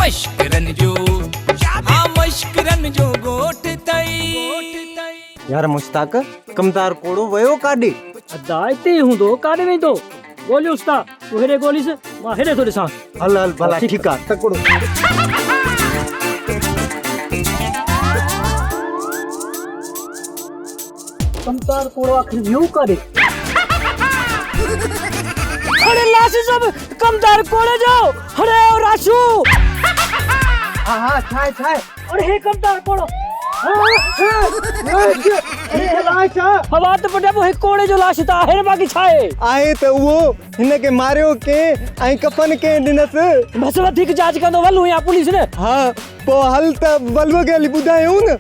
मश्करन जो हाँ मश्करन जो गोठ तई यार मुश्ताक कमदार कोड़ो वयो काडी दायते हूं दो काडे नहीं दो गोली उस्ता तू हेरे गोली से मां हेरे थोड़े सा हल हल भला ठीक है तकड़ो कमदार कोड़ो आखिर यूं काडे अरे लाशी सब कमदार कोड़े जाओ अरे ओ राशु हाँ छाए छाए अरे हे कमदार कोड़ो हवा तो पटे वो कोड़े जो लाश था हेरे बाकी छाए आए तो वो हिनके मारियो के आई कफन के दिनस बस वो ठीक जांच कर दो वलू यहाँ पुलिस ने हाँ पो हल त बलव के लिए बुधायो न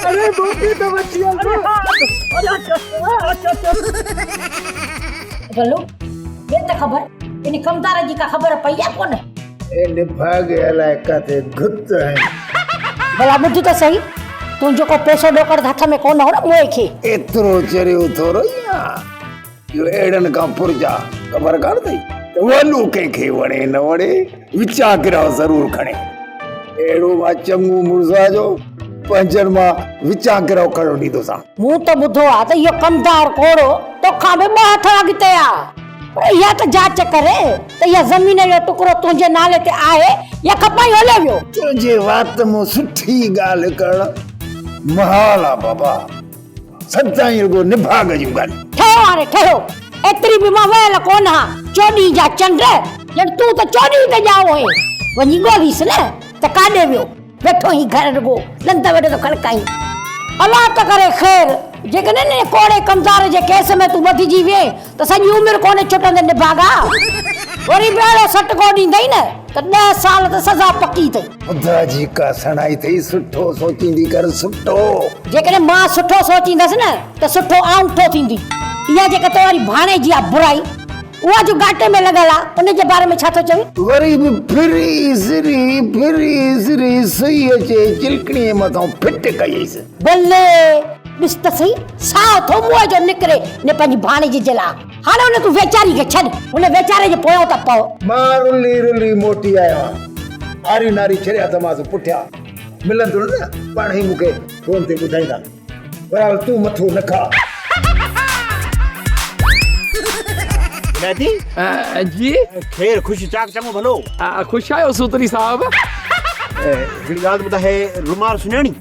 अरे बोटी तो बच्ची अरे गल्लू ये तो खबर इन कमदार जी का खबर पईया कोन ए निभाग इलाका ते गुप्त है भला बुद्धि तो सही तू जो को पैसो डोकर हथ में कोन हो मोए खे एतरो चरियो थोरो या यो एडन का पुरजा खबर कर दई वनु के वणे न वणे विचाकरा जरूर खणे एड़ो वा चंगू मुर्जा जो पंजन मा विचाकरा खड़ो दी तो सा मु तो बुधो आ त यो कमदार कोड़ो तो खाबे बा हथ अगते आ या तो जांच करे तो या जमीन जो टुकड़ो तुझे नाले ते आए या कपाई हले वियो तुझे बात मो सुठी गाल कर महाला बाबा सच्चाई को निभाग जू गाल ठयो अरे ठयो एतरी भी मां वेल कोन हा चोडी जा चंद्र जण तू तो चोडी ते जाओ है वनी गोलीस ने त काडे वियो बैठो ही घर गो लंदा वेडे तो खड़काई अल्लाह तो करे खैर जेकने ने कोड़े कमदार जे केस में तू बधी जीवे तो सजी उम्र कोने छुटंदे निभागा वरी बेड़ो सट को दींदई न त 10 साल त सजा पक्की थई खुदा जी का सणाई थई सुठो सोचींदी कर सुठो जेकने मां सुठो सोचींदस न त सुठो आउठो थींदी इया जेके तोरी भाणे जी आ बुराई उहा जो गाटे में लगला उन जे बारे में छा तो चवी वरी भी फिरी सिरी सही अचे चिलकणी मथो फिट कईस बल्ले बिस्त सही साओ थो मुए जो निकरे ने पंजी भाणे जी जला हाणे उन तू वेचारी के छड उन वेचारे जे पोयो त पाओ मारुली रुली मोटी आया आरी नारी छरिया तमास पुठिया मिलन तो न पाण ही मुके फोन ते बुधाईंदा पर तू मथो न खा दादी जी खैर खुश चाक चमो भलो खुश आयो सूत्री साहब हिड़ी ॻाल्हि ॿुधाए रुमाल सुञाणी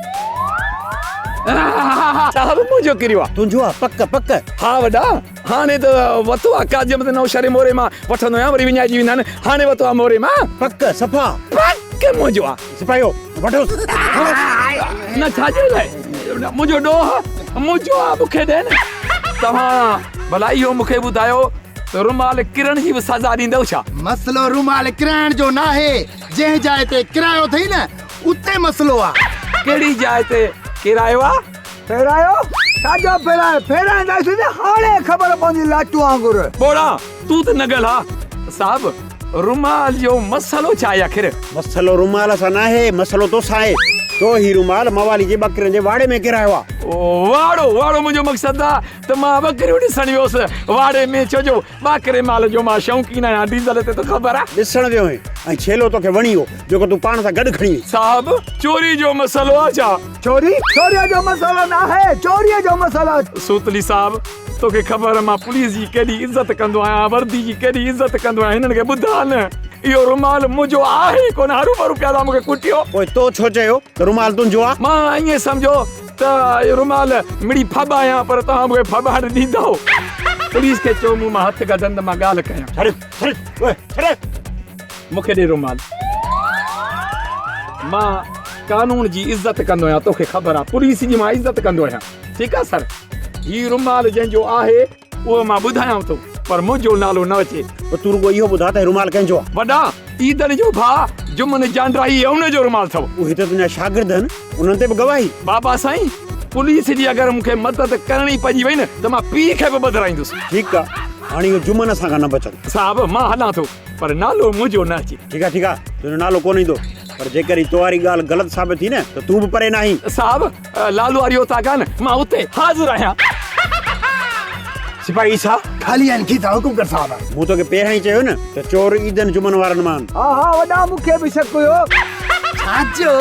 साहब मुंहिंजो किरियो आहे तुंहिंजो आहे पक पक हा वॾा हाणे त वतो आहे काज में नौशरे मोरे मां वठंदो आहियां वरी विञाइजी वेंदा आहिनि हाणे वतो आहे मोरे मां पक सफ़ा पक मुंहिंजो आहे सिपाहियो वठो न छाजे लाइ मुंहिंजो ॾोह मुंहिंजो आहे मूंखे ॾे न तव्हां भला इहो मूंखे ॿुधायो त रुमाल किरण जी बि सज़ा ॾींदव छा मसलो रुमाल किराइण जो न आहे जंहिं जाइ ते किरायो अथई न उते मसलो आहे कहिड़ी जाइ ते किरायो आहे फेरायो साजो फेरायो फेराईंदासीं त हाणे ख़बर पवंदी लाटू वांगुरु बोड़ा तू त न ॻाल्हा साहब रुमाल जो मसलो छा आहे आखिर मसलो रुमाल सां न आहे मसलो तो सां आहे तो ही रुमाल मवाली जे बकरियुनि जे वाड़े में किरायो आहे वाड़ो मुंहिंजो मक़सदु आहे त मां बकरियूं ॾिसण वियोसि वाड़े में छोजो ॿाकरे माल जो मां शौक़ीन आहियां डीज़ल ते त ख़बर आहे ॾिसण वियो आहीं ऐं छेलो तोखे वणी वियो जेको तूं पाण सां गॾु खणी वई साहब चोरी जो मसलो आहे छा चोरीअ जो मसलो न आहे चोरीअ जो मसलो सूतली साहब तोखे ख़बर मां पुलिस जी केॾी इज़त कंदो आहियां वर्दी जी केॾी इज़त कंदो आहियां हिननि खे ॿुधा न इहो रुमाल मुंहिंजो आहे कोन हरू भरू पिया था मूंखे कुटियो पोइ तो छो चयो त रुमाल तुंहिंजो आहे मां ईअं सम्झो त इहो रुमाल मिड़ी फब आहियां पर तव्हां मूंखे फबाड़ ॾींदव पुलिस खे चओ मूं मां हथ कढंदमि मां ॻाल्हि कयां मूंखे ॾे रुमाल मां कानून जी इज़त कंदो आहियां तोखे ख़बर आहे पुलिस जी मां इज़त कंदो आहियां ठीकु आहे सर हीउ रुमाल जंहिंजो आहे उहो मां ॿुधायांव थो पर मुंहिंजो नालो न अचे तूं रुगो इहो ॿुधा त रुमाल कंहिंजो आहे वॾा ईदर जो भाउ जुमन जांडराई उनजो रुमाल अथव उहे त तुंहिंजा शागिर्द आहिनि उन्हनि ते बि गवाही बाबा साईं पुलिस जी अगरि मूंखे मदद करणी पइजी वई न त मां पीउ खे बि ॿधाईंदुसि ठीकु आहे हाणे इहो जुमन असां खां न बचंदो साहब मां हलां थो पर नालो मुंहिंजो न अचे ठीकु आहे तुंहिंजो नालो कोन ईंदो पर जेकर तोवारी ॻाल्हि ग़लति साबित थी न त तूं बि परे न आहीं साहब लालू वारी था कान मां उते हाज़िर आहियां सिपाही ईसा खाली आहिनि की था हुकुम कर साहब मूं तोखे पहिरियां ई चयो न त चोर ईदन जुमन वारनि मां हा हा वॾा मूंखे बि शक हुयो छाजो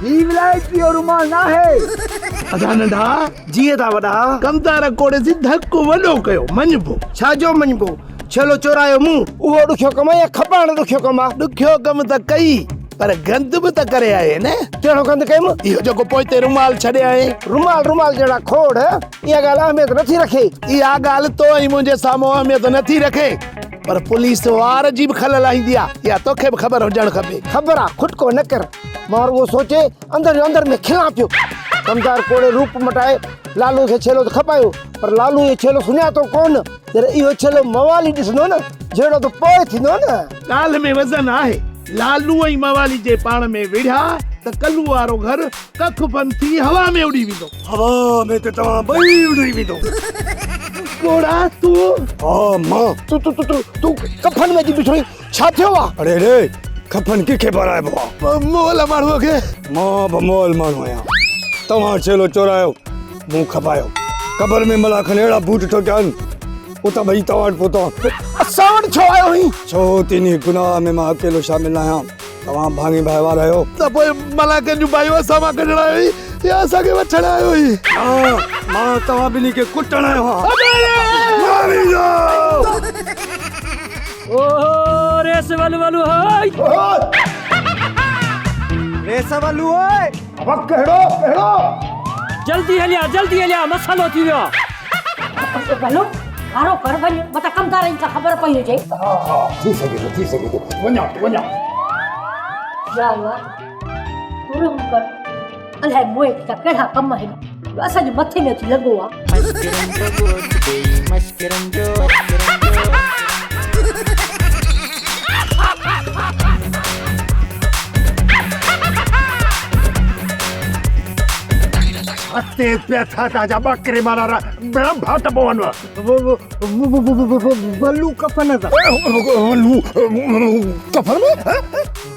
ही विलायती जो रुमाल ना है अदा नंढा जीअं था वॾा कमदार कोड़े जी धक्को वॾो कयो मञबो छाजो मञबो छलो चोरायो मूं उहो ॾुखियो कम या खपाइण ॾुखियो कम आहे ॾुखियो कम त कई पर गंद बि त करे आए न कहिड़ो गंद कयमि इहो जेको पोइते रुमाल छॾे आए रुमाल जहिड़ा खोड़ इहा ॻाल्हि अहमियत नथी रखे इहा ॻाल्हि तो ऐं मुंहिंजे साम्हूं अहमियत नथी रखे पर पुलिस वार जी बि खलल आईंदी आहे इहा तोखे बि ख़बर हुजणु खपे ख़बर आहे खुटको न कर मां उहो सोचे अंदर में खिलां पियो कमदार कोड़े रूप मटाए लालू खे छेलो त खपायो पर लालू इहो छेलो सुञातो कोन जॾहिं इहो छेलो मवाली ॾिसंदो न जहिड़ो त पोइ थींदो न ॻाल्हि में वज़न आहे लालू ऐं मवाली जे पाण में विढ़िया त कल्लू वारो घर कख पंथी हवा में उड़ी वेंदो हवा में त तव्हां ॿई उड़ी वेंदो कोड़ा तू मां तू कफन में जी बिठोई छा थियो आहे अरे रे कफन कंहिंखे पाराइबो आहे मोल माण्हूअ खे मां बि मोल माण्हू आहियां तव्हां छेलो चोरायो मूं खपायो कबर में मलाखनि अहिड़ा बूट ठोकिया आहिनि उतां भई तव्हां वटि पहुतो असां वटि छो आयो हुई छो तिनी गुनाह में मां अकेलो शामिल आहियां तव्हां भाङे भाई वारा आहियो त पोइ मलाखनि जूं भाइयूं असां मां कढण आयो हुई या असांखे वठण आयो हुई मां तव्हां ॿिन्ही खे कुटण आयो ओ रेस वलू हाय रेस वलू ओए अब कहिड़ो जल्दी हलिया मसालो थी वियो भलो हारो कर वञ मता कमदारनि खे ख़बर पई हुजे थी सघे थो वञा यार तुरम कर अलाए मोए त कहिड़ा कम आहिनि असांजे मथे में अची लॻो आहे अते पे था जा बकरे मारा बड़ा भाट पवन वल्लू कफन था कफन में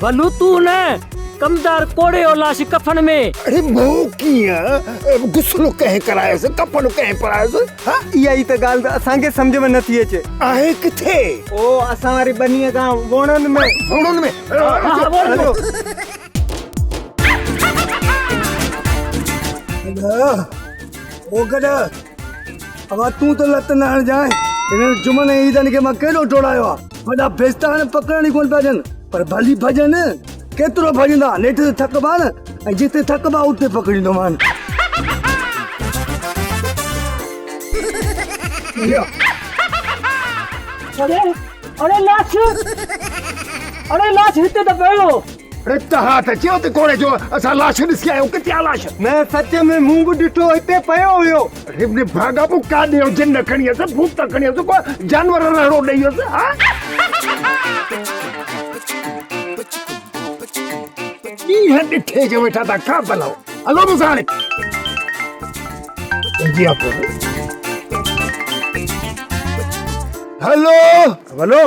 वलू तू न कमदार कोड़े और लाश कफन में अरे बहु किया गुस्सो कहे करायो से कफन कहे परायो से हां इहा ई त ॻाल्हि त असांखे सम्झ में नथी अचे आहे किथे ओ असां वारी बनीअ खां वणनि में ओ गॾ अब तूं त लत न हण जाए इन जुमन ईदन के मां केॾो टोड़ायो आहे वॾा बेस्ता पकड़ण ई कोन पिया अचनि पर भली भॼन केतिरो भॼंदा नेठ ते थकबा न ऐं जिते थकबा उते पकड़ींदो मान अरे लाश हिते त पियो अरे तव्हां त चयो त कोड़े जो असां लाश ॾिसी आहियूं किथे आहे लाश न सच में मूं बि ॾिठो हिते पियो हुयो रिबने भागा पो काढियो जिन खणी अस भूत खणी अस को जानवर रड़ो ॾेई अस हा ई है ॾिठे जो वेठा था का भलाओ हलो मुसाणे जी आप हेलो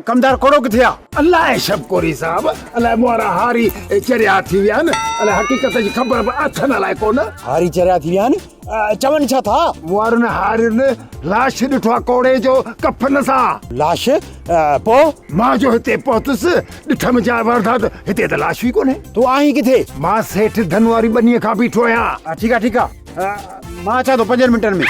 कमदार कोड़ो किथे आहे अल्लाह शब कोरी साहब अल्लाह मोरा हारी चरिया थी विया न अल्लाह हकीकत जी खबर अथन अलाए कोन हारी चरिया थी विया आहिनि चवनि छा था मोरन हारिन लाश ॾिठो आहे कोड़े जो कफन सां लाश पो मां जो हिते पहुतुसि ॾिठम जा वारदात हिते त लाश ई कोन्हे तूं आहीं किथे मां सेठ धनवारी बनीअ खां बीठो आहियां ठीकु आहे मां अचां थो 5 मिंटनि में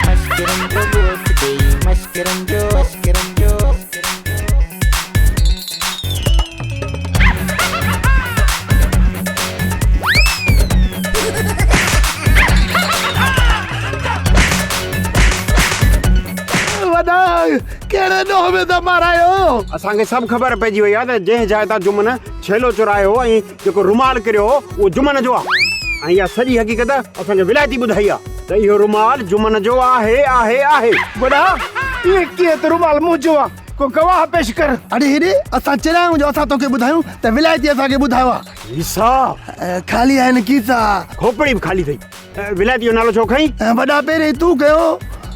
कहिड़े ॾोह में त मारायो असांखे सभु ख़बर पइजी वई आहे त जंहिं जाइ तां जुमन छेलो चुरायो ऐं जेको रुमाल किरियो उहो जुमन जो आहे ऐं इहा सॼी हक़ीक़त असांखे विलायती ॿुधाई आहे त इहो रुमाल जुमन जो आहे वॾा इहे कीअं त रुमाल मुंहिंजो आहे को गवाह पेश कर अरे हेॾे असां चरायूं जो असां तोखे ॿुधायूं त विलायती असांखे ॿुधायो आहे हीसा खाली आहिनि कीसा खोपड़ी बि ख़ाली अथई विलायती जो नालो छो खईं वॾा पहिरीं तूं कयो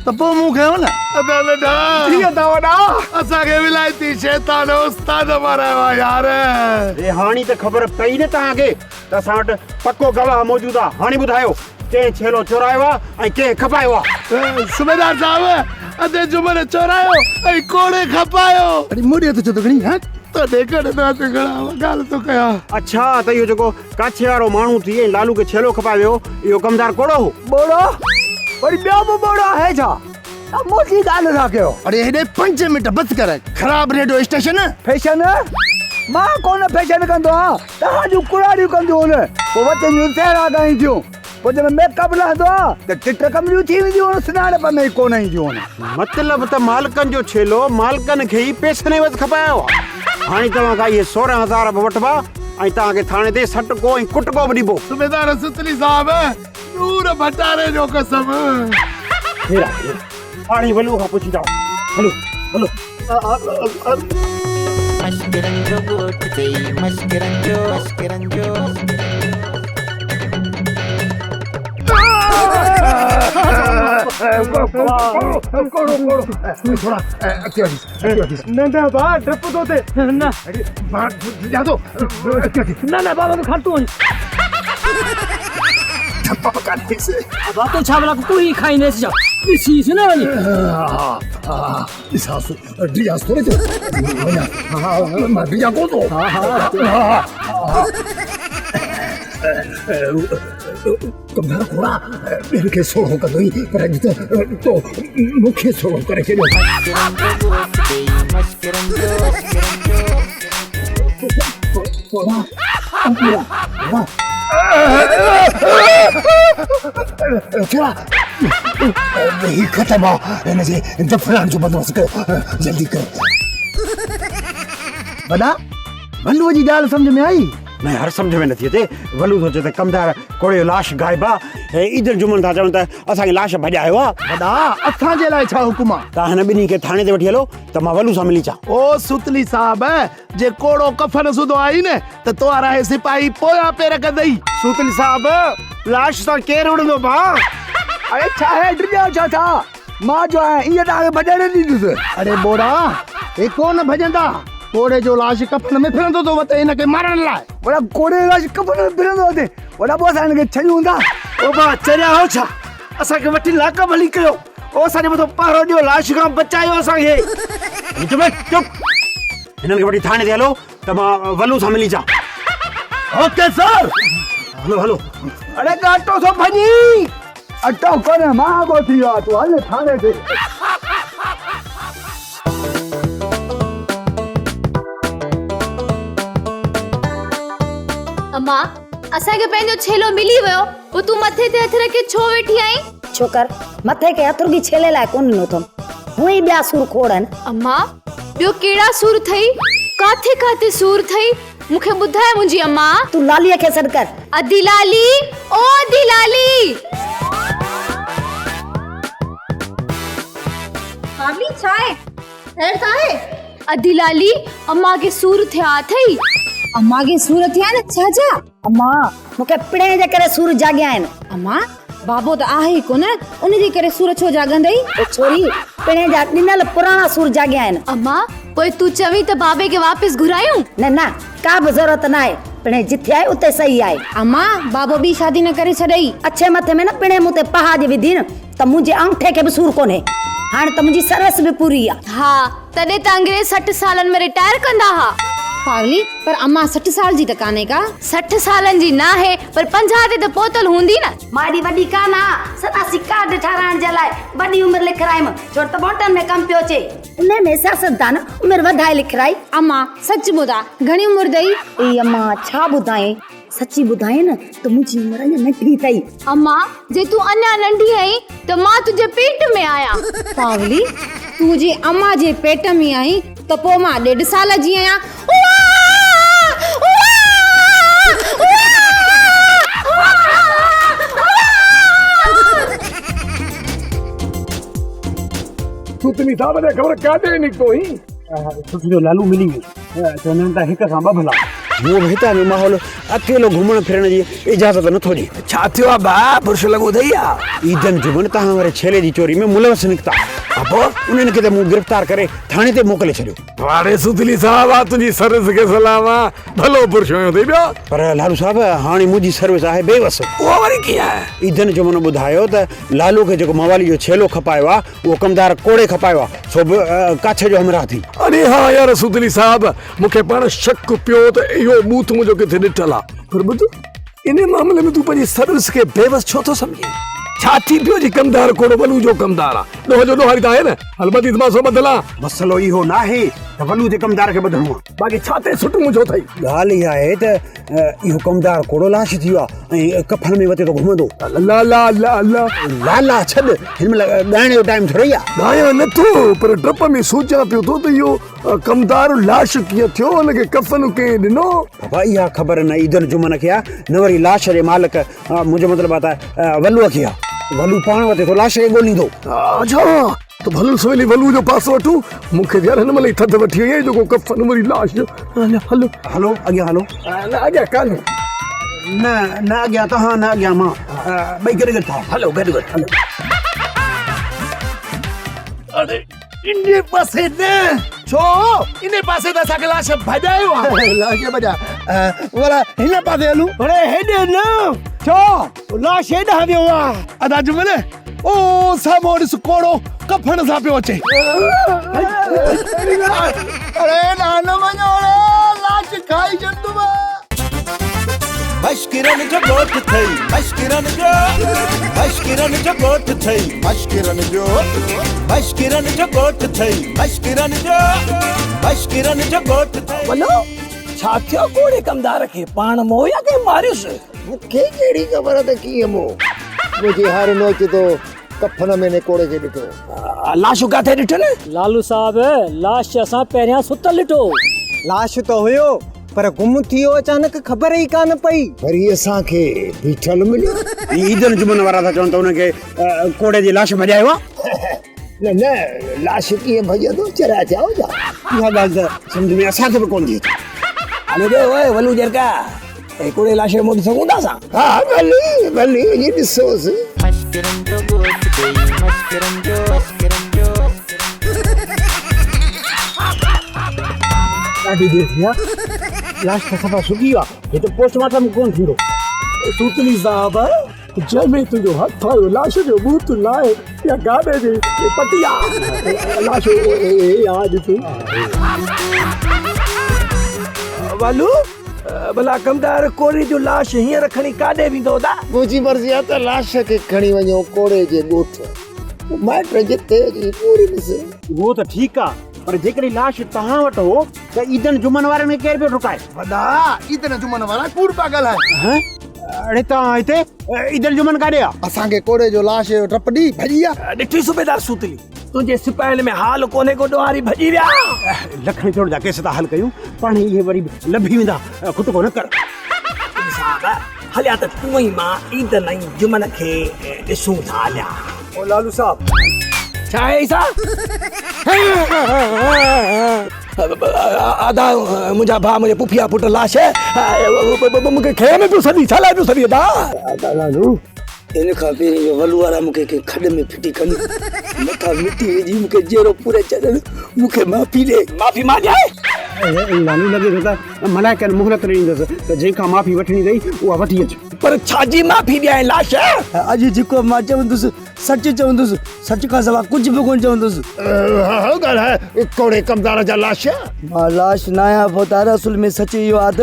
त पोइ मूं कयो न असांखे विलायती शैतान उस्ताद मारायो आहे यार हाणे त ख़बर पई न तव्हांखे त असां वटि पको गवाह मौजूदु आहे हाणे ॿुधायो कंहिं छेलो चोरायो आहे ऐं कंहिं खपायो आहे सूबेदार साहब अधे जुमन चोरायो ऐं कोड़े खपायो अरे मुड़े तो चतो घणी हां तो देखड़ ना ते गणा गाल तो कया अच्छा त इहो जेको काछे वारो माण्हू थी ऐं लालू खे छेलो खपाए वियो इहो कमदार कोड़ो हो बोड़ो वरी ॿियो बि बोड़ो आहे छा मोटी ॻाल्हि था कयो अरे हेॾे 5 मिंट बस कर ख़राब रेडियो स्टेशन फैशन मां कोन फैशन कंदो आहियां तव्हां जूं कुड़ाड़ियूं कंदियूं आहिनि पोइ वचन जूं सेरा ॻाईंदियूं पोइ जॾहिं मेकअप लहंदो आहे त टिट कमरियूं थी वेंदियूं आहिनि सुञाणप में कोन ईंदियूं आहिनि मतिलब त मालिकनि जो छेलो मालिकनि खे ई पैसनि वटि खपायो हाणे तव्हां खां इहे 16,000 बि वठिबा ऐं तव्हांखे थाणे ते सटको ऐं कुटको बि ॾिबो सुबेदार सुतली साहब दूर भटारे जो कसम पाणी वलू खां पुछी था हलो हलो मस्करंजो गोट ते मस्करंजो नंढा भाउ डप थो थिए न न बाबा तो खातू बातो छा भला कोई खाई नहीं जा सी सुने वाली सासु डियास थोड़े थे मैं डिया को तो कमरा कोड़ा मेरे के सोड़ो कर दई पर अज तो मुखे सोड़ो करे के क्या नहीं खत्म है मुझे दफनान जो बंदोबस्त करो जल्दी करो वॾा वल्लूअ जी ॻाल्हि सम्झ में आई न हर सम्झ में नथी अचे वलू थो चए त कमदार कोड़े जो लाश गाइबा ऐं ईदर जुमन था चवनि त असांखे लाश भॼायो आहे वॾा असांजे लाइ छा हुकुम आहे तव्हां हिन ॿिन्ही खे थाणे ते वठी हलो त मां वलू सां मिली अचां ओ सुतली साहब जे कोड़ो कफन सुधो आई न त तोरा है सिपाही पोया पेर कदई सूतली साहब लाश सां केरु उड़ंदो भाउ अरे छा है डिॼो छा था मां जो आहे ईअं तव्हांखे भॼण ॾींदुसि अरे बोरा हे कोन भजंदा कोड़े जो लाश कफन में फिरंदो तो वते इनके मारण लाइ वॾा कोड़े लाश कफन में फिरंदो हुते वॾा पोइ असां हिनखे छॾियूं हूंदा ओ भाउ चरिया हो छा असांखे वठी लाक भली कयो ओ असांजे मथां पहरो ॾियो लाश खां बचायो असांखे चुप हिननि खे वठी थाणे ते हलो त मां वलू सां मिली अचां ओके सर हलो हलो अरे अटो थो भॼी अटो कोन मां आगो थी वियो आहे तूं हल थाणे ते अम्मा असांखे पंहिंजो छेलो मिली वियो पोइ तूं मथे ते हथ रखे छो वेठी आई छोकर मथे के हथ रुगी छेले लाइ कोन ॾिनो अथमि हुअं ई ॿिया सूर खोड़नि अम्मा ॿियो कहिड़ा सूर अथई काथे काथे सूर अथई मूंखे ॿुधाए मुंहिंजी अम्मा तूं लालीअ खे सॾु कर अदी लाली ओ अदी लाली भाभी छा आहे खैर छा आहे अदी लाली अम्मा खे सूर थिया अथई अम्मा खे सूर थिया न छा अम्मा मूंखे पिणे जे करे सूर जाॻिया आहिनि अम्मा बाबो त आहे ई कोन उनजे करे सूर छो जाॻंदई ओ छोरी पिणे जा ॾिनल पुराणा सूर जाॻिया आहिनि अम्मा पोइ तूं चवीं त बाबे खे वापसि घुरायूं न न का बि ज़रूरत न आहे पिणे जिथे आहे उते सही आहे अम्मा बाबो बि शादी न करे छॾई अच्छे मथे में न पिणे मूं ते पहाज विधी न त मुंहिंजे अंगूठे खे बि सूर कोन्हे हाणे त मुंहिंजी सर्विस बि पूरी आहे हा तॾहिं त अंग्रेज 60 सालनि में रिटायर कंदा हा पागली पर अम्मा 60 साल जी त कान्हे का 60 सालनि जी न आहे पर 50 ते त पहुतल हूंदी न मां एॾी वॾी कान आहियां सदासी कार्ड ठाराइण जे लाइ वॾी उमिरि लिखारायमि छो त बोटनि में कमु पियो अचे उन में सियासतदान उमिरि वधाए लिखाई अम्मा सच ॿुधा घणी उमिरि अथई ए अम्मा छा ॿुधाए सची ॿुधाए न त मुंहिंजी उमिरि अञा नंढी अथई अम्मा जे तूं अञा नंढी आहीं त मां तुंहिंजे पेट में आहियां पागली तूं जे अम्मा जे पेट में आहीं त पोइ मां 1.5 साल जी आहियां सुतली साहब ने खबर काटे निकतो ही सुठो लालू मिली वियो चवंदा आहिनि त हिक खां ॿ भला वो हितां जो माहौल अकेलो घुमण फिरण जी इजाज़त नथो ॾे छा थियो आहे भाउ बुर्श लॻो अथई ईदन जुमन तव्हां वारे छेले जी चोरी में मुलवस निकिता उन्हनि खे त मूं गिरफ़्तार करे थाणे ते मोकिले छॾियो। वारे सुतली साहब आ तुझी सर्विस के सलाम आ भलो पुरुष हुयो थी ॿियो। पर लालू साहब हाणे मुंहिंजी सर्विस आहे बेवस। उहो वरी कीअं आहे? ईदन जो मन ॿुधायो त लालू खे जेको मवाली जो छेलो खपायो आहे उहो कमदार कोड़े खपायो आहे सो बि काछे जो हमराह थी। अरे हाँ यार सुतली साहब मूंखे पाण शक पियो त इहो बूथ मुंहिंजो किथे ॾिठल आहे। पर ॿुध इन मामले में तूं पंहिंजी सर्विस खे बेवस छो थो सम्झी? छा थी पियो जी कमदार कोड़ो वलू जो कमदार आहे ॾोह जो ॾोहारी त आहे न। हलबती मां बदला मसलो इहो न आहे त वलू जे कमदार खे ॿधणो आहे। बाक़ी छा ते सुठ मुंहिंजो अथई? ॻाल्हि इहा आहे त इहो कमदार कोड़ो लाश थी वियो आहे ऐं कफन में वते थो घुमंदो। ला ला ला ला लाला छॾ हिन महिल ॻाइण जो टाइम थोरी आहे। ॻाया नथो पर डप में सोचां पियो थो त इहो कमदार लाश कीअं थियो हुनखे कफन कंहिं ॾिनो? बाबा इहा ख़बर न ईदन जुमन खे आहे न वरी लाश जे मालिक मुंहिंजो मतिलबु आहे त वलूअ खे आहे। वलू पाण वटे थो लाश खे ॻोल्हींदो। अच्छा त भलो सवेली वलू जो पासो वठूं मूंखे यार हिन महिल ई थधि वठी वई जेको कफन वरी लाश जो। हलो हलो अॻियां हलो। न अॻियां कान न अॻियां तव्हां न अॻियां मां ॿई गॾु गॾु था। हलो गॾु गॾु हलो। अरे इन पासे न छो इन पासे त असांखे लाश भॼायो आहे। लाश भॼा वाला हिन पासे हलूं। अरे हेॾे न छो लाश हेॾां वियो आहे। अदा जुमन ओ साम्हूं ॾिस कोड़ो कफन सां पियो अचे। अरे नान वञो लाश खाई छॾंदुव। मश्किरन जो गोठ थई मश्किरन जो गोठ थई मश्किरन जो गोठ थई मश्किरन जो गोठ थई। वलो छा थियो कोड़े कमदार खे पाण मोह या के मारियुसि? मूंखे कहिड़ी ख़बर त कीअं मुंहिंजी हार नोच तो कफन में ने कोड़े खे ॾिठो। लाश काथे ॾिठन? लालू साहब लाश असां पहिरियां सुतल ॾिठो। लाश तो हुयो पर गुम थियो अचानक ख़बर ई कान पई। वरी असांखे बीठल मिलियो। ईदन जुमन वारा था चवनि त हुनखे कोड़े जी लाश भॼायो आहे। न लाश कीअं भॼंदो चरा चओ जा। इहा ॻाल्हि त सम्झ में असांखे बि कोन थी अचे। हलो रे ओए वलू जरका कोड़े लाश मोड़ सघूं था असां? हा भली भली वञी ॾिसोसि। मश्किरन जो गोठ थई मश्किरन जो ॾाढी देरि थी आहे लाश त सफ़ा सुकी आहे। हे त पोस्टमार्टम कोन थींदो। सूतली साहब जंहिंमें तुंहिंजो हथ आयो लाश जो बूथ लाहे या गाॾे जी पटिया लाश वालू भला कमदार कोड़े जो लाश हींअर खणी काॾे वेंदो दा? मुंहिंजी मर्ज़ी आहे त लाश खे खणी वञो कोड़े जे ॻोठ। माइट जिते पूरी ॾिस। उहो त ठीकु आहे पर जेकॾहिं लाश तव्हां वटि हो त ईदन जुमन वारे में केरु पियो डुकाए? वॾा ईदन जुमन वारा कूड़ पागल आहे। अड़े तव्हां हिते ईदन जुमन काॾे आहे? असांखे कोड़े जो लाश टप ॾी भॼी आहे। ॾिठी सूबेदार सूतली तुंहिंजे सिपाहियुनि में हाल कोन्हे को ॾोहारी भॼी विया। लखणी थोरा जा केस था हल कयूं पाण इहे वरी लभी वेंदा। खुट कोन कर। हलिया त तूं ई मां ईदन ऐं जुमन खे ॾिसूं था। हलिया ओ लालू साहब छा आहे ईसा? आधा मुंहिंजा भाउ मुंहिंजे पुफिया पुट लाश मूंखे खे में पियो सॾी छा लाइ पियो सॾी? लालू इन खां पहिरीं जो वलू वारा मूंखे के खॾ में फिटी कनि मथां मिटी विझी मूंखे जहिड़ो पूरे चढ़नि मूंखे माफ़ी ॾे। माफ़ी मां ॾियां? लालू लॻे थो त मलाइकनि मोहलत ॾींदसि त जंहिंखां माफ़ी वठणी अथई उहा वठी अच। पर छाजी माफ़ी ॾियां? लाश अॼु जेको मां चवंदुसि सच चवंदुसि सच खां सवाइ कुझु बि कोन चवंदुसि। ॻाल्हि आहे कोड़े कमदार जा लाश। मां लाश न आहियां पोइ असुल में सच इहो आहे त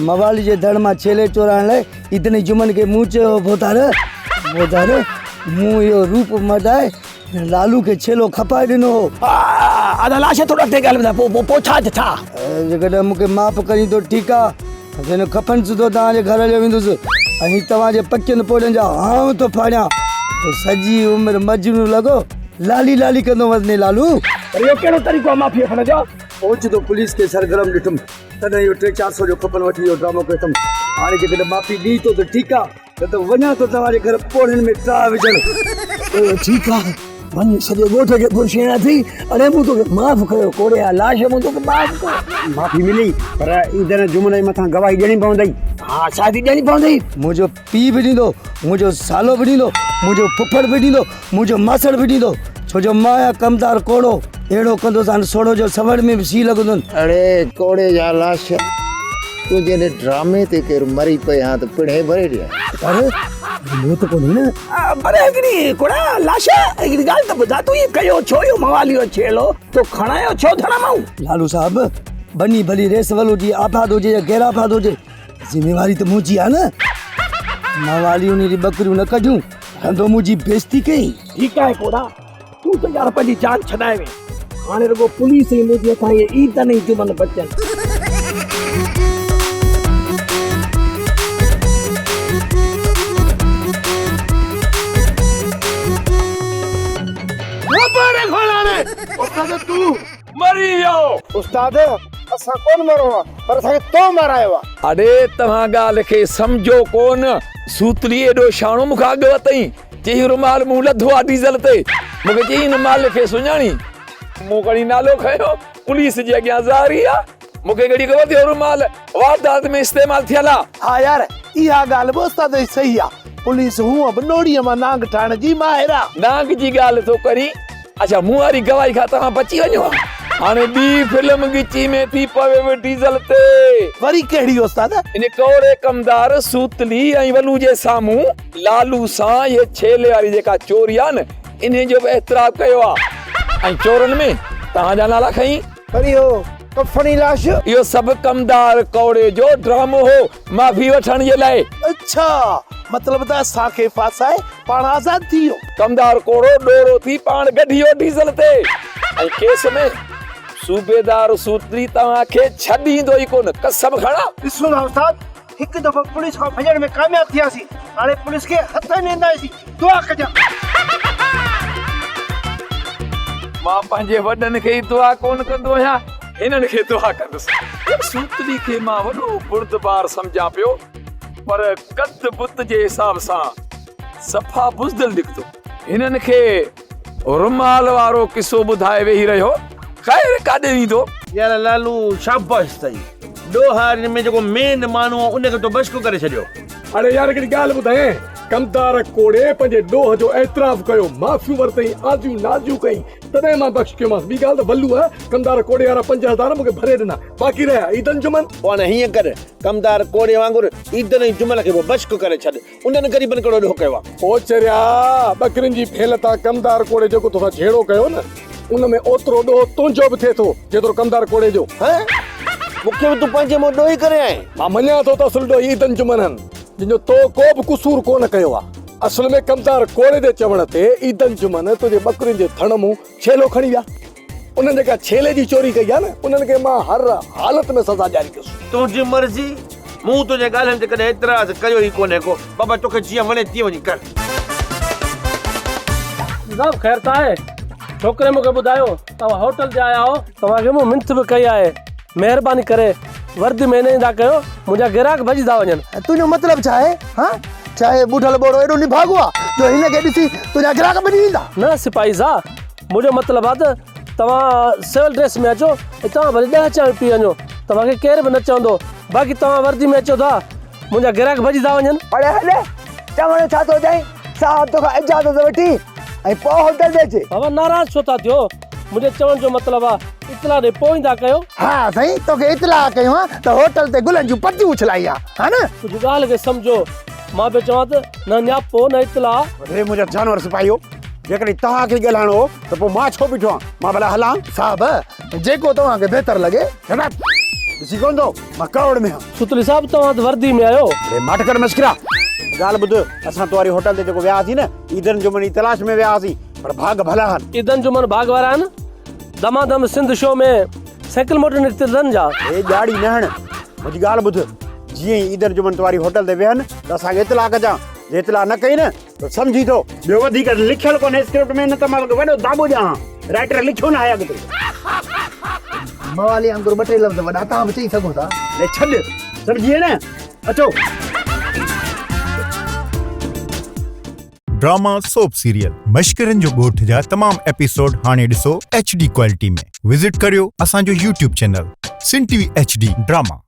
मवाली जे धड़ मां छेले चोराइण लाइ इतने जुमन खे मूं चयो पोतार मूं इहो रूप मटाए लालू खे छेलो खपाए ॾिनो हो। आधा लाश थोरा टे ॻाल्हि पोइ छा था? जेकॾहिं मूंखे माफ़ करी थो ठीकु आहे हिन खपनि सिधो तव्हांजे घर हलियो वेंदुसि ऐं तव्हांजे पकियुनि पोड़नि जा हाव थो फाड़ियां तो सॼी उमिरि मजनू लॻो लाली लाली कंदो वञे। लालू इहो कहिड़ो तरीक़ो आहे माफ़ी वठण जो? ओचितो पुलिस खे सरगरम ॾिठुमि तॾहिं इहो 300-400 जो खपनि वठी इहो ड्रामो कयो अथमि। हाणे जेकॾहिं माफ़ी ॾी थो त ठीकु आहे त वञा थो तव्हांजे घर पोड़नि में टाह विझणु। ठीकु आहे वञ सॼे ॻोठ खे पुरछेणा थी। अरे मूं तोखे माफ़ कयो कोड़े आहे लाश मूं तोखे माफ़ कयो। माफ़ी मिली पर ईदन जुमन जे मथां गवाही ॾियणी पवंदई। हा शादी ॾियणी पवंदई। मुंहिंजो पीउ बि ॾींदो मुंहिंजो सालो बि ॾींदो मुंहिंजो फुफड़ बि ॾींदो मुंहिंजो मासड़ बि ॾींदो छो जो मां या कमदार कोड़ो अहिड़ो कंदो त सोड़ो जो सवड़ में बि सी लॻंदो। अरे कोड़े जा लाश तूं जॾहिं ड्रामे ते केरु मरी पिया त पिणे भरे ॾिया। अरे वो तो कोनी न अरे हिकिड़ी कोड़ा लाश हिकिड़ी ॻाल्हि त ॿुधा तूं इहे कयो छो इहो मवालियो छेलो तो खणायो छो थणा मां? लालू साहब बनी भली रेस वालो जी आबाद हुजे या गैर आबाद हुजे जिम्मेवारी त मुंहिंजी आहे न। मवालियूं जी बकरियूं न कढियूं हंधो मुंहिंजी बेइज्जती कई। ठीकु आहे कोड़ा तूं त यार पंहिंजी जान छॾाए वे हाणे रुगो पुलिस ई मुंहिंजे हथां इहे ईद नहीं जुमन बचनि। उस्ताद तू मरी वियो। उस्ताद असां कोन मरो पर असांखे तो मारायो आहे। अरे तव्हां ॻाल्हि खे सम्झो कोन। सूतरी एॾो शाणो मूंखां अॻु वतई चई रुमाल मूं लधो आहे डीज़ल ते। मूंखे चई हिन माल खे सुञाणी मूं खणी नालो खयो पुलिस जे अॻियां ज़ारी आहे। मूंखे कहिड़ी ख़बर थियो रुमाल वारदात में इस्तेमाल थियल आहे। हा यार इहा ॻाल्हि बि उस्ताद जी सही आहे। पुलिस हूअं बि नोड़ीअ मां नांग ठाहिण जी माहिर आहे। नांग जी ॻाल्हि थो करी। अच्छा मूं वारी गवाही खां तव्हां बची वञो। हाणे ॿी फिल्म गिची में थी पवे डीज़ल ते। वरी कहिड़ी उस्ताद? इन कोड़े कमदार सूतली ऐं वलू जे साम्हूं लालू सां ये छेले वारी जेका चोरी आहे न इन जो बि एतिराफ़ कयो आहे। ऐं चोरनि में तव्हांजा नाला खई। वरी हो कफनी लाश इहो सभु कमदार कोड़े जो ड्रामो हो माफ़ी वठण जे लाइ। अच्छा मतलब त असांखे फासाए पाण आज़ाद थी वियो। कमदार कोड़ो डोरो थी पाण गढियो डीज़ल ते। ऐं केस में सूबेदार सूतरी तव्हांखे छॾींदो ई कोन कसम खणा। ॾिसो ना उस्ताद हिकु दफ़ो पुलिस खां भॼण में कामयाब थियासीं हाणे पुलिस खे हथ ॾींदासीं दुआ कजां। मां पंहिंजे वॾनि खे ई दुआ कोन कंदो आहियां हिननि खे दुआ कंदुसि। सूतरी खे मां वॾो बुर्दबार सम्झां पियो पर कद बुत जे हिसाब सां सफ़ा बुज़दिल निकितो। हिननि खे रुमाल वारो किसो ॿुधाए वेही रहियो ख़ैर काॾे वेंदो। यार लालू शाबाश अथई ॾोहार में जेको मेन माण्हू आहे उनखे तो बशको करे छॾियो। अरे यार हिकिड़ी ॻाल्हि ॿुधाए कमदार कोड़े पंहिंजे ॾोह जो एतिराफ़ कयो माफ़ियूं वरितई आजियूं नाजियूं कई तॾहिं मां बख़्श कयोमांसि। ॿी ॻाल्हि त वल्लू आहे कमदार कोड़े वारा 5000 मूंखे भरे ॾिना बाक़ी रहिया ईदन जुमन। पाण हीअं कर कमदार कोड़े वांगुरु ईदन ऐं जुमन खे बशको करे छॾ उन्हनि ग़रीबनि कहिड़ो ॾोह कयो आहे। ओ चरिया बकरिन जी फेल तां कमदार कोड़े जेको तोसां झेड़ो कयो न उनमें ओतिरो ॾोह तुंहिंजो बि थिए थो जेतिरो कमदार कोड़े जो। मूंखे बि तूं पंहिंजे मुंहुं ॾोही करे आहीं। मां मञा थो त असुल ॾोही ईदन जुमननि जिंजो तो को बि कुसूर कोन कयो आहे। असल में कमदार कोड़े जे चवण ते ईदन जुमन तुंहिंजे बकरिन जे थण मूं छेलो खणी विया। उन्हनि जेका छेले जी चोरी कई आहे न उन्हनि खे मां हर हालत में सज़ा जारी कयुसि। तुंहिंजी मर्ज़ी मूं तुंहिंजे ॻाल्हियुनि ते कॾहिं एतिराज़ कयो ई कोन्हे को। बाबा तोखे जीअं वणे तीअं वञी कर। जनाब ख़ैर त आहे छोकिरे मूंखे ॿुधायो तव्हां होटल ते आया हो तव्हांखे मूं मिंथ बि कई आहे महिरबानी करे वर्दी में न ईंदा कयो मुंहिंजा गिराक भॼी था वञनि। तुंहिंजो मतिलब छा आहे? हाँ चाहे ॿुढल ॿोड़ो एॾो निभागो आहे जो हिनखे ॾिसी तुंहिंजा गिराक भॼी ईंदा? न सिपाही साहब मुंहिंजो मतिलबु आहे त तव्हां सिविल ड्रेस में अचो ऐं तव्हां भले 10 चांहि पी वञो तव्हांखे केरु बि न चवंदो। बाक़ी तव्हां वर्दी में अचो था मुंहिंजा गिराक भॼी था वञनि। अरे हले चवण छा थो चई साहब तोखां इजाज़त वठी ऐं पोइ होटल में अचे। बाबा नाराज़ छो था थियो? मुंहिंजे चवण जो मतिलबु आहे इतला ॾे पोइ ईंदा कयो। हा साईं तोखे इतला कयूं आहे त होटल ते गुलनि जूं पतियूं उछलाई आहे हा न। कुझु ॻाल्हि खे सम्झो मां बि चवां त न न्यापो न इतला। अरे मुंहिंजा जानवर सिपाहियो जेकॾहिं तव्हांखे ॻाल्हाइणो हो त पोइ मां छो बीठो आहियां मां भला हलां। साहब जेको तव्हांखे बहितर लॻे। ॾिसी कोन थो मां करोड़ में आहियां। सुतली साहब तव्हां त वर्दी में आहियो। अरे माठ कर मस्करा। ॻाल्हि ॿुध असां तुम्हारी होटल ते जेको वियासीं न ईदन जुमन जी तलाश में वियासीं पर भाग भला आहिनि। ईदन जुमन भाग वारा आहिनि दमादम सिंध शो में साइकिल मोटर निकितनि जा। ए ॾाढी न हण मुंहिंजी ॻाल्हि ॿुध जीअं ई ईदन जुमन तुम्हारी होटल ते विहनि त असांखे इतला कजां जे इतला न कई न त सम्झी थो ॿियो वधीक लिखियलु कोन्हे स्क्रिप्ट में न त मां वॾो दाबो ॾियां राइटर लिखियो न आहे अॻिते। मवाली वांगुरु 2 टे लफ़्ज़ वॾा तव्हां बि चई सघो था। ले छॾ सम्झिए न अचो। ड्रामा सोप सीरियल मश्करनि जो ॻोठ जा तमाम एपिसोड हाणे ॾिसो HD क्वालिटी में। विज़िट करियो असांजो YouTube चैनल सिन TV HD ड्रामा।